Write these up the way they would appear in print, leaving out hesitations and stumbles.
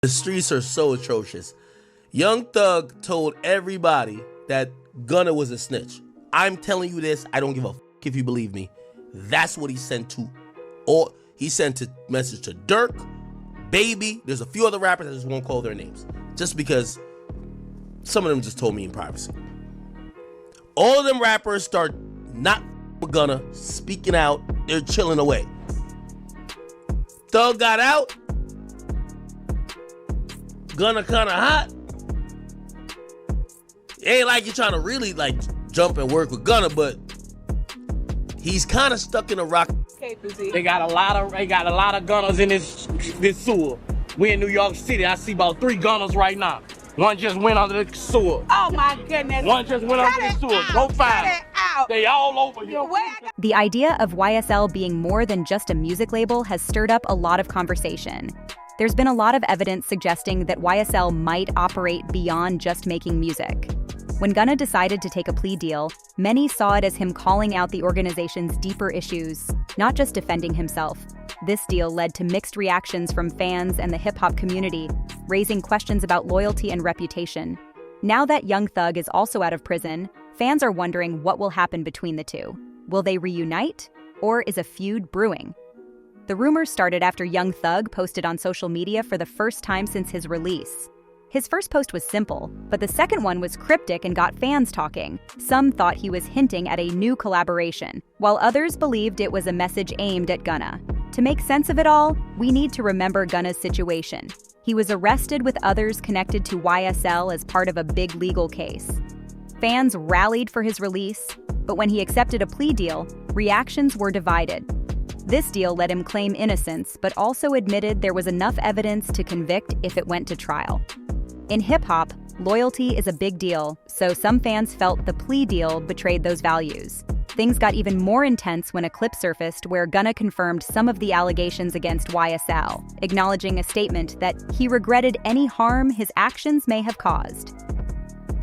The streets are so atrocious. Young Thug told everybody that Gunna was a snitch. I'm telling you this, I don't give a f if you believe me. That's what he sent to, or he sent a message to Dirk, Baby. There's a few other rappers, I just won't call their names, just because some of them just told me in privacy. All of them rappers start not with Gunna, speaking out, they're chilling away. Thug got out, Gunna kinda hot. It ain't like you're trying to really like jump and work with Gunna, but he's kind of stuck in a rock. They got a lot of Gunners in this sewer. We in New York City. I see about 3 Gunners right now. One just went under the sewer. Oh my goodness. One just went under the sewer. Go find them. They all over here. The idea of YSL being more than just a music label has stirred up a lot of conversation. There's been a lot of evidence suggesting that YSL might operate beyond just making music. When Gunna decided to take a plea deal, many saw it as him calling out the organization's deeper issues, not just defending himself. This deal led to mixed reactions from fans and the hip-hop community, raising questions about loyalty and reputation. Now that Young Thug is also out of prison, fans are wondering what will happen between the two. Will they reunite, or is a feud brewing? The rumors started after Young Thug posted on social media for the first time since his release. His first post was simple, but the second one was cryptic and got fans talking. Some thought he was hinting at a new collaboration, while others believed it was a message aimed at Gunna. To make sense of it all, we need to remember Gunna's situation. He was arrested with others connected to YSL as part of a big legal case. Fans rallied for his release, but when he accepted a plea deal, reactions were divided. This deal let him claim innocence, but also admitted there was enough evidence to convict if it went to trial. In hip-hop, loyalty is a big deal, so some fans felt the plea deal betrayed those values. Things got even more intense when a clip surfaced where Gunna confirmed some of the allegations against YSL, acknowledging a statement that he regretted any harm his actions may have caused.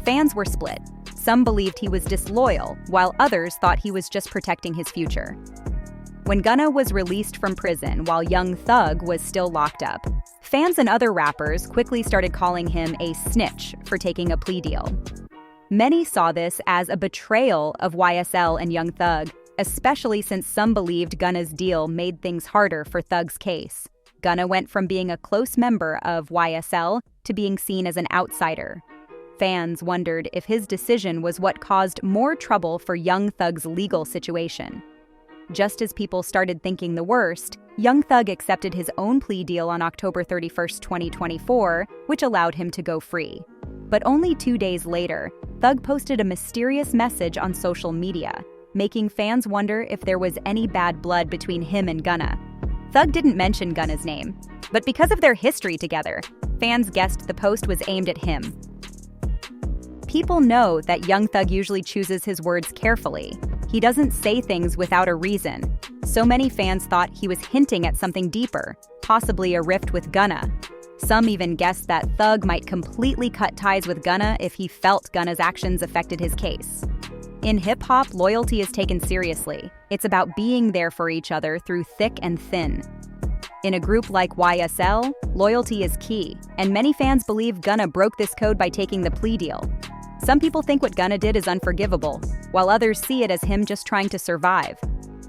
Fans were split. Some believed he was disloyal, while others thought he was just protecting his future. When Gunna was released from prison while Young Thug was still locked up, fans and other rappers quickly started calling him a snitch for taking a plea deal. Many saw this as a betrayal of YSL and Young Thug, especially since some believed Gunna's deal made things harder for Thug's case. Gunna went from being a close member of YSL to being seen as an outsider. Fans wondered if his decision was what caused more trouble for Young Thug's legal situation. Just as people started thinking the worst, Young Thug accepted his own plea deal on October 31, 2024, which allowed him to go free. But only 2 days later, Thug posted a mysterious message on social media, making fans wonder if there was any bad blood between him and Gunna. Thug didn't mention Gunna's name, but because of their history together, fans guessed the post was aimed at him. People know that Young Thug usually chooses his words carefully. He doesn't say things without a reason. So many fans thought he was hinting at something deeper, possibly a rift with Gunna. Some even guessed that Thug might completely cut ties with Gunna if he felt Gunna's actions affected his case. In hip-hop, loyalty is taken seriously. It's about being there for each other through thick and thin. In a group like YSL, loyalty is key, and many fans believe Gunna broke this code by taking the plea deal. Some people think what Gunna did is unforgivable, while others see it as him just trying to survive.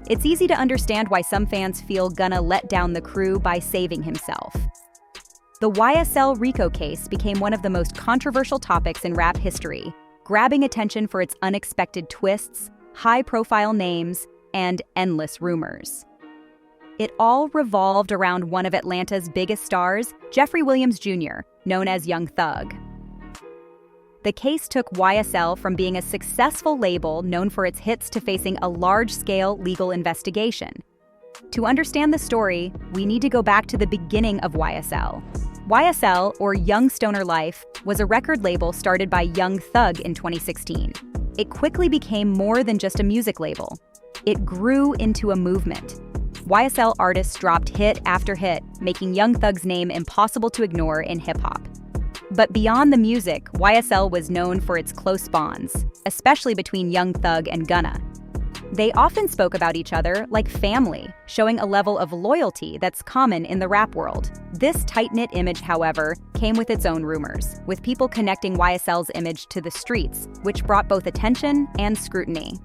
It's easy to understand why some fans feel Gunna let down the crew by saving himself. The YSL RICO case became one of the most controversial topics in rap history, grabbing attention for its unexpected twists, high-profile names, and endless rumors. It all revolved around one of Atlanta's biggest stars, Jeffrey Williams Jr., known as Young Thug. The case took YSL from being a successful label known for its hits to facing a large-scale legal investigation. To understand the story, we need to go back to the beginning of YSL. YSL, or Young Stoner Life, was a record label started by Young Thug in 2016. It quickly became more than just a music label. It grew into a movement. YSL artists dropped hit after hit, making Young Thug's name impossible to ignore in hip-hop. But beyond the music, YSL was known for its close bonds, especially between Young Thug and Gunna. They often spoke about each other like family, showing a level of loyalty that's common in the rap world. This tight-knit image, however, came with its own rumors, with people connecting YSL's image to the streets, which brought both attention and scrutiny.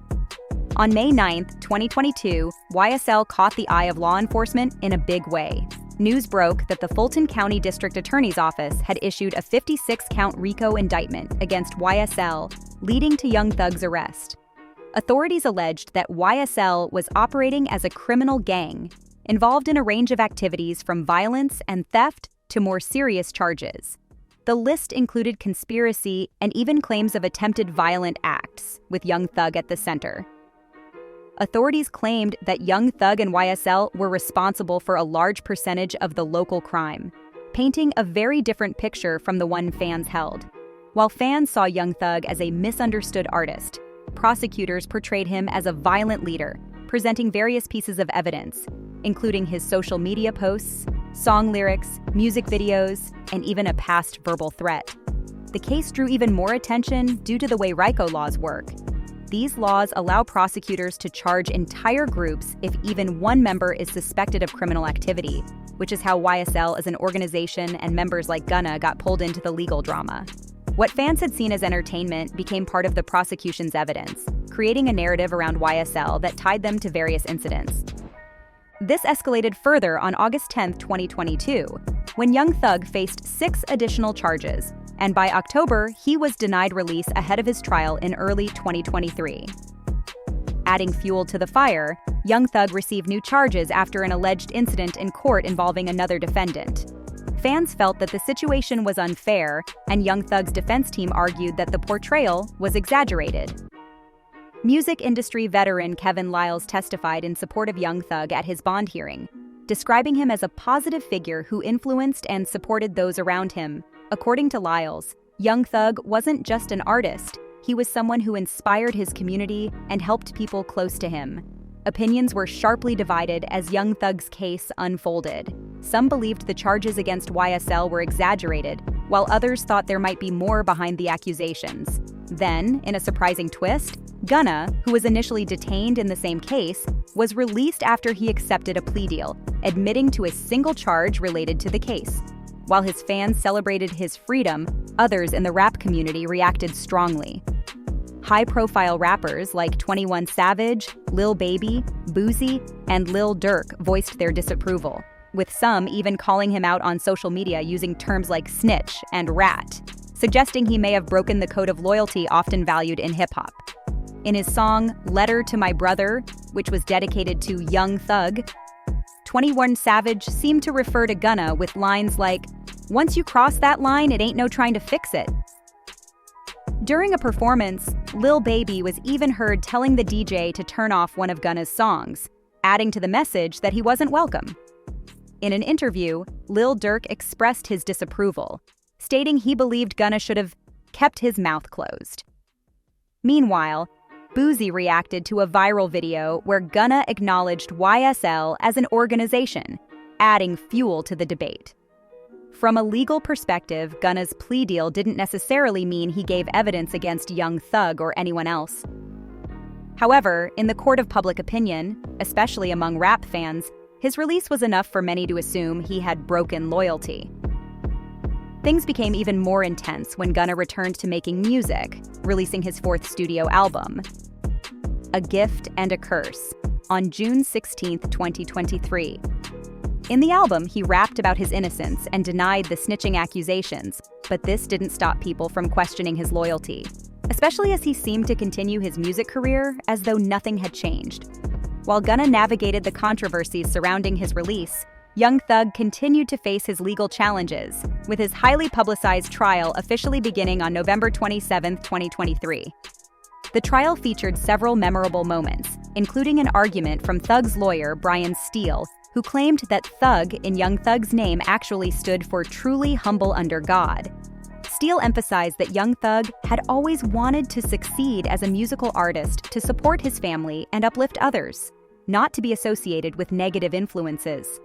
On May 9, 2022, YSL caught the eye of law enforcement in a big way. News broke that the Fulton County District Attorney's Office had issued a 56-count RICO indictment against YSL, leading to Young Thug's arrest. Authorities alleged that YSL was operating as a criminal gang, involved in a range of activities from violence and theft to more serious charges. The list included conspiracy and even claims of attempted violent acts, with Young Thug at the center. Authorities claimed that Young Thug and YSL were responsible for a large percentage of the local crime, painting a very different picture from the one fans held. While fans saw Young Thug as a misunderstood artist, prosecutors portrayed him as a violent leader, presenting various pieces of evidence, including his social media posts, song lyrics, music videos, and even a past verbal threat. The case drew even more attention due to the way RICO laws work. These laws allow prosecutors to charge entire groups if even one member is suspected of criminal activity, which is how YSL as an organization and members like Gunna got pulled into the legal drama. What fans had seen as entertainment became part of the prosecution's evidence, creating a narrative around YSL that tied them to various incidents. This escalated further on August 10, 2022, when Young Thug faced 6 additional charges, and by October, he was denied release ahead of his trial in early 2023. Adding fuel to the fire, Young Thug received new charges after an alleged incident in court involving another defendant. Fans felt that the situation was unfair, and Young Thug's defense team argued that the portrayal was exaggerated. Music industry veteran Kevin Liles testified in support of Young Thug at his bond hearing, describing him as a positive figure who influenced and supported those around him. According to Liles, Young Thug wasn't just an artist, he was someone who inspired his community and helped people close to him. Opinions were sharply divided as Young Thug's case unfolded. Some believed the charges against YSL were exaggerated, while others thought there might be more behind the accusations. Then, in a surprising twist, Gunna, who was initially detained in the same case, was released after he accepted a plea deal, admitting to a single charge related to the case. While his fans celebrated his freedom, others in the rap community reacted strongly. High-profile rappers like 21 Savage, Lil Baby, Boosie, and Lil Durk voiced their disapproval, with some even calling him out on social media using terms like snitch and rat, suggesting he may have broken the code of loyalty often valued in hip-hop. In his song Letter to My Brother, which was dedicated to Young Thug, 21 Savage seemed to refer to Gunna with lines like, "Once you cross that line, it ain't no trying to fix it." During a performance, Lil Baby was even heard telling the DJ to turn off one of Gunna's songs, adding to the message that he wasn't welcome. In an interview, Lil Durk expressed his disapproval, stating he believed Gunna should have kept his mouth closed. Meanwhile, Boosie reacted to a viral video where Gunna acknowledged YSL as an organization, adding fuel to the debate. From a legal perspective, Gunna's plea deal didn't necessarily mean he gave evidence against Young Thug or anyone else. However, in the court of public opinion, especially among rap fans, his release was enough for many to assume he had broken loyalty. Things became even more intense when Gunna returned to making music, releasing his 4th studio album, A Gift and a Curse, on June 16, 2023. In the album, he rapped about his innocence and denied the snitching accusations, but this didn't stop people from questioning his loyalty, especially as he seemed to continue his music career as though nothing had changed. While Gunna navigated the controversies surrounding his release, Young Thug continued to face his legal challenges, with his highly publicized trial officially beginning on November 27, 2023. The trial featured several memorable moments, including an argument from Thug's lawyer, Brian Steele, who claimed that Thug in Young Thug's name actually stood for truly humble under God. Steele emphasized that Young Thug had always wanted to succeed as a musical artist to support his family and uplift others, not to be associated with negative influences.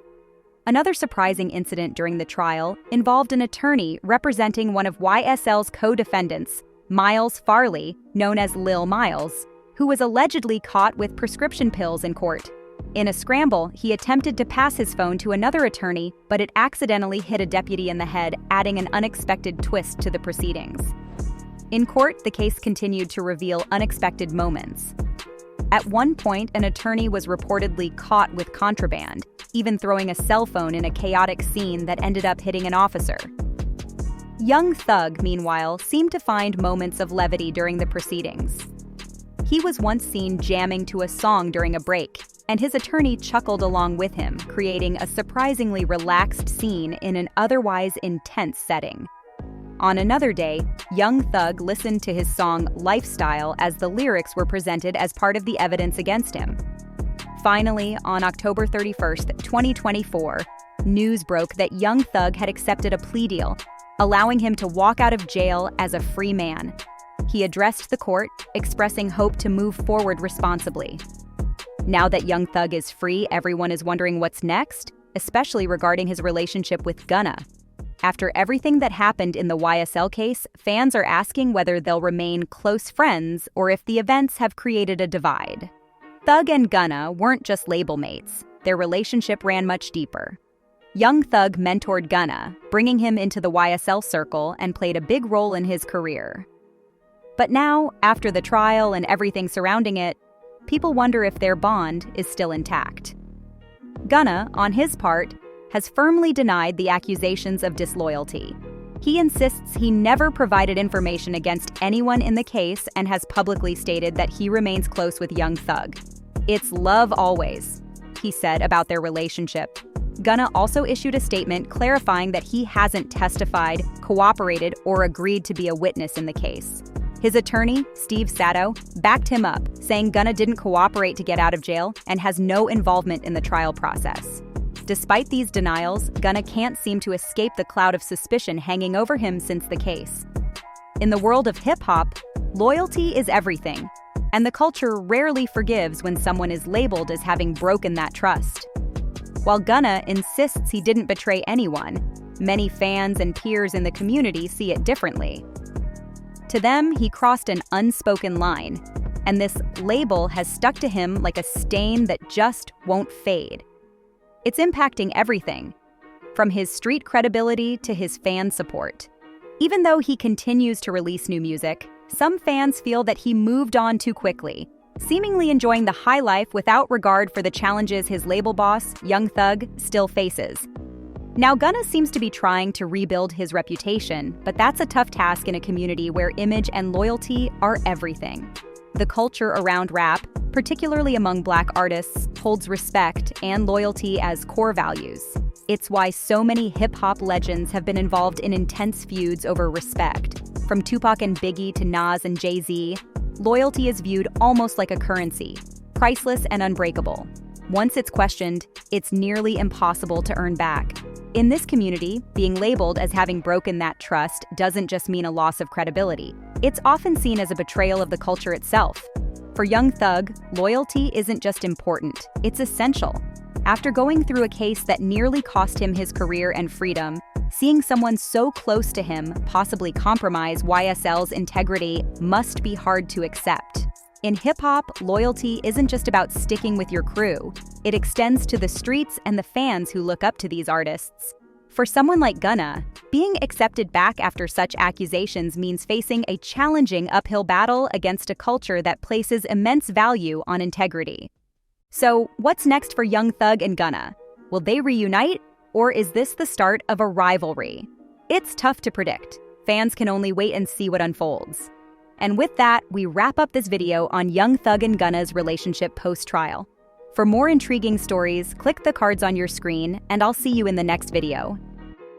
Another surprising incident during the trial involved an attorney representing one of YSL's co-defendants, Miles Farley, known as Lil Miles, who was allegedly caught with prescription pills in court. In a scramble, he attempted to pass his phone to another attorney, but it accidentally hit a deputy in the head, adding an unexpected twist to the proceedings. In court, the case continued to reveal unexpected moments. At one point, an attorney was reportedly caught with contraband, even throwing a cell phone in a chaotic scene that ended up hitting an officer. Young Thug, meanwhile, seemed to find moments of levity during the proceedings. He was once seen jamming to a song during a break, and his attorney chuckled along with him, creating a surprisingly relaxed scene in an otherwise intense setting. On another day, Young Thug listened to his song Lifestyle as the lyrics were presented as part of the evidence against him. Finally, on October 31st, 2024, news broke that Young Thug had accepted a plea deal, allowing him to walk out of jail as a free man. He addressed the court, expressing hope to move forward responsibly. Now that Young Thug is free, everyone is wondering what's next, especially regarding his relationship with Gunna. After everything that happened in the YSL case, fans are asking whether they'll remain close friends or if the events have created a divide. Thug and Gunna weren't just label mates. Their relationship ran much deeper. Young Thug mentored Gunna, bringing him into the YSL circle and played a big role in his career. But now, after the trial and everything surrounding it, people wonder if their bond is still intact. Gunna, on his part, has firmly denied the accusations of disloyalty. He insists he never provided information against anyone in the case and has publicly stated that he remains close with Young Thug. "It's love always," he said about their relationship. Gunna also issued a statement clarifying that he hasn't testified, cooperated, or agreed to be a witness in the case. His attorney, Steve Sato, backed him up, saying Gunna didn't cooperate to get out of jail and has no involvement in the trial process. Despite these denials, Gunna can't seem to escape the cloud of suspicion hanging over him since the case. In the world of hip-hop, loyalty is everything, and the culture rarely forgives when someone is labeled as having broken that trust. While Gunna insists he didn't betray anyone, many fans and peers in the community see it differently. To them, he crossed an unspoken line, and this label has stuck to him like a stain that just won't fade. It's impacting everything, from his street credibility to his fan support. Even though he continues to release new music, some fans feel that he moved on too quickly, seemingly enjoying the high life without regard for the challenges his label boss, Young Thug, still faces. Now, Gunna seems to be trying to rebuild his reputation, but that's a tough task in a community where image and loyalty are everything. The culture around rap, particularly among Black artists, holds respect and loyalty as core values. It's why so many hip-hop legends have been involved in intense feuds over respect. From Tupac and Biggie to Nas and Jay-Z, loyalty is viewed almost like a currency, priceless and unbreakable. Once it's questioned, it's nearly impossible to earn back. In this community, being labeled as having broken that trust doesn't just mean a loss of credibility. It's often seen as a betrayal of the culture itself. For Young Thug, loyalty isn't just important, it's essential. After going through a case that nearly cost him his career and freedom, seeing someone so close to him possibly compromise YSL's integrity must be hard to accept. In hip-hop, loyalty isn't just about sticking with your crew. It extends to the streets and the fans who look up to these artists. For someone like Gunna, being accepted back after such accusations means facing a challenging uphill battle against a culture that places immense value on integrity. So, what's next for Young Thug and Gunna? Will they reunite, or is this the start of a rivalry? It's tough to predict. Fans can only wait and see what unfolds. And with that, we wrap up this video on Young Thug and Gunna's relationship post-trial. For more intriguing stories, click the cards on your screen, and I'll see you in the next video.